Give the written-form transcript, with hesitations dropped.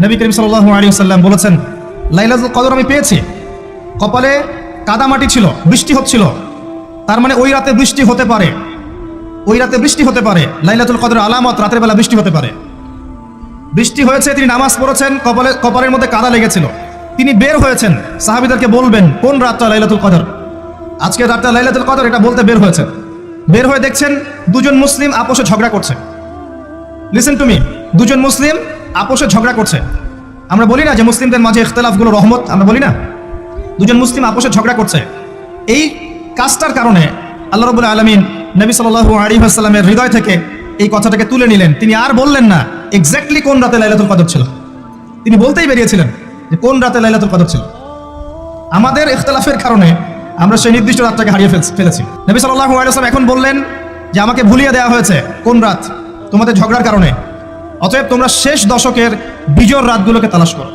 নবী করিম সাল্লাল্লাহু আলাইহি ওয়াসাল্লাম বলেছেন, লাইলাতুল কদর আমি পেয়েছি, কপালে কাদামাটি ছিল, বৃষ্টি হচ্ছিল, তার মানে ওই রাতে বৃষ্টি হতে পারে, ওই রাতে বৃষ্টি হতে পারে। লাইলাতুল কদর আলামত, রাতের বেলা বৃষ্টি হতে পারে। বৃষ্টি হয়েছে, তিনি নামাজ পড়েছেন, কপালের মধ্যে কাদা লেগেছিল, তিনি বের হয়েছেন, সাহাবীদেরকে বলবেন কোন রাতটা লাইলাতুল কদর, আজকে রাতটা লাইলাতুল কদর, এটা বলতে বের হয়েছেন। বের হয়ে দেখছেন দুজন মুসলিম আপোষে ঝগড়া করছে। লিসেন টু মি, দুজন মুসলিম আপোষে ঝগড়া করছে। আমরা বলি না যে মুসলিমদের মাঝে ইখতিলাফগুলো রহমত, আমরা বলি না? দুজন মুসলিম আপোষে ঝগড়া করছে। এই কাজটার কারণে আল্লাহ রাব্বুল আলামিন নবী সাল্লাল্লাহু আলাইহি ওয়াসাল্লামের হৃদয় থেকে এই কথাটাকে তুলে নিলেন। তিনি আর বললেন না এক্স্যাক্টলি কোন রাতে লাইলাতুল কদর ছিল, তিনি বলতেই বেরিয়েছিলেন যে কোন রাতে লাইলাতুল কদর ছিল। আমাদের ইখতিলাফের কারণে আমরা সেই নির্দিষ্ট রাতটাকে হারিয়ে ফেলেছি। নবী সাল্লাল্লাহু আলাইহি ওয়াসাল্লাম এখন বললেন যে আমাকে ভুলিয়ে দেওয়া হয়েছে কোন রাত, তোমাদের ঝগড়ার কারণে। অতএব তোমরা শেষ দশকের বিজোড় রাতগুলোকে তালাশ করো।